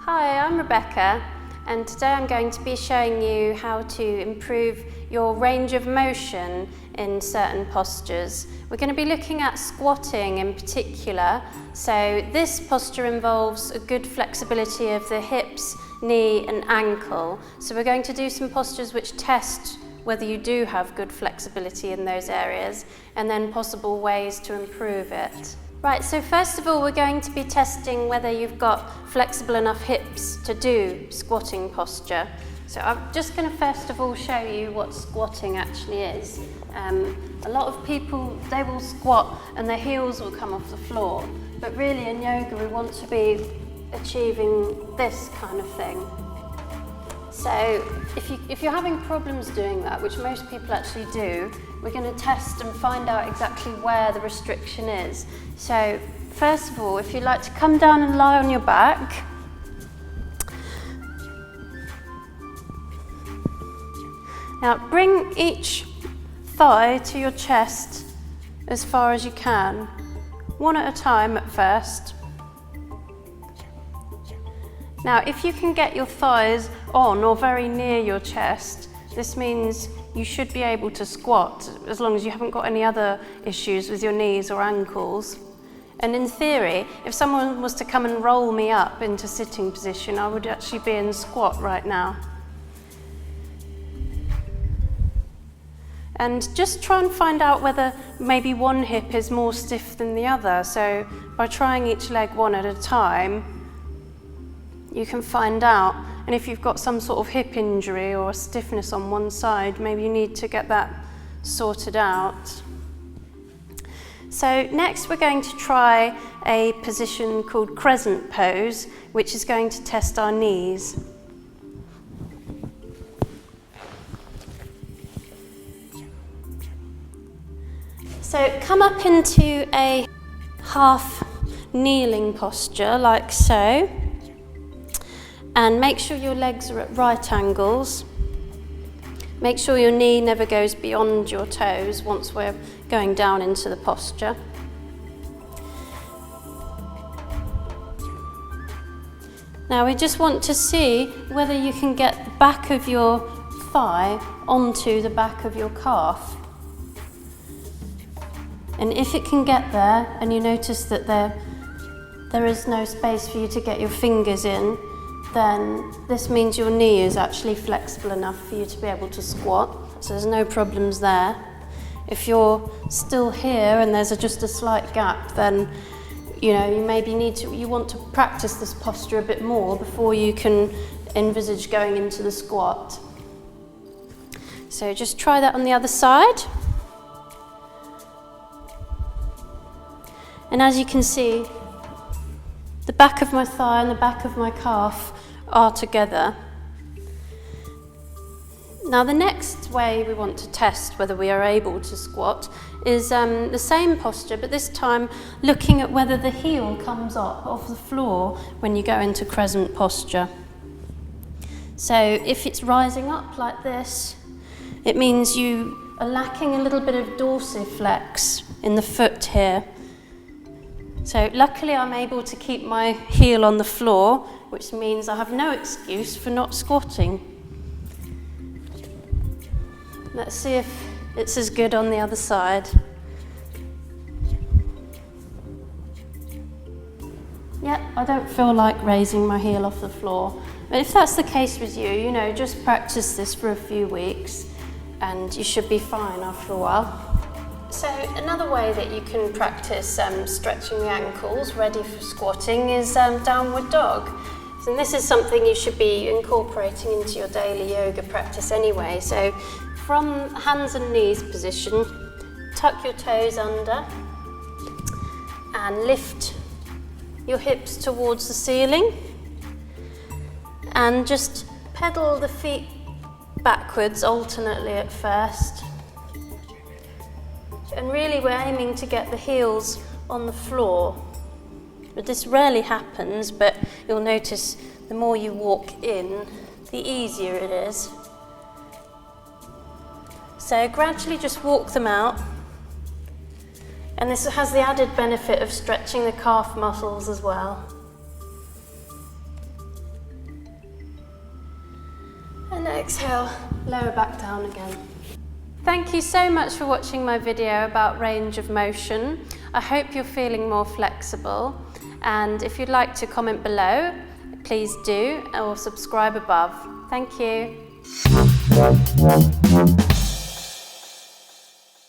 Hi, I'm Rebecca, and today I'm going to be showing you how to improve your range of motion in certain postures. We're going to be looking at squatting in particular. So this posture involves a good flexibility of the hips, knee and ankle. So we're going to do some postures which test whether you do have good flexibility in those areas, and then possible ways to improve it. Right, so first of all we're going to be testing whether you've got flexible enough hips to do squatting posture. So I'm just going to first of all show you what squatting actually is. A lot of people, they will squat and their heels will come off the floor, but really in yoga we want to be achieving this kind of thing. So if you're having problems doing that, which most people actually do, we're going to test and find out exactly where the restriction is. So first of all, if you'd like to come down and lie on your back, now bring each thigh to your chest as far as you can, one at a time at first. Now, if you can get your thighs on or very near your chest, this means you should be able to squat as long as you haven't got any other issues with your knees or ankles. And in theory, if someone was to come and roll me up into sitting position, I would actually be in squat right now. And just try and find out whether maybe one hip is more stiff than the other. So by trying each leg one at a time, you can find out. And if you've got some sort of hip injury or stiffness on one side, maybe you need to get that sorted out. So next we're going to try a position called Cresent pose, which is going to test our knees. So come up into a half kneeling posture like so. And make sure your legs are at right angles. Make sure your knee never goes beyond your toes once we're going down into the posture. Now we just want to see whether you can get the back of your thigh onto the back of your calf. And if it can get there, and you notice that there is no space for you to get your fingers in, then this means your knee is actually flexible enough for you to be able to squat, so there's no problems there. If you're still here and there's just a slight gap, then you maybe you want to practice this posture a bit more before you can envisage going into the squat. So just try that on the other side. And as you can see, the back of my thigh and the back of my calf are together. Now the next way we want to test whether we are able to squat is the same posture, but this time looking at whether the heel comes up off the floor when you go into crescent posture. So if it's rising up like this, it means you are lacking a little bit of dorsiflex in the foot here. So luckily I'm able to keep my heel on the floor, which means I have no excuse for not squatting. Let's see if it's as good on the other side. Yeah, I don't feel like raising my heel off the floor. But if that's the case with you, just practice this for a few weeks and you should be fine after a while. So another way that you can practice stretching the ankles ready for squatting is downward dog. And this is something you should be incorporating into your daily yoga practice anyway. So from hands and knees position, tuck your toes under and lift your hips towards the ceiling and just pedal the feet backwards alternately at first. And really we're aiming to get the heels on the floor. But this rarely happens, but you'll notice the more you walk in, the easier it is. So gradually just walk them out. And this has the added benefit of stretching the calf muscles as well. And exhale, lower back down again. Thank you so much for watching my video about range of motion. I hope you're feeling more flexible. And if you'd like to comment below, please do, or subscribe above. Thank you.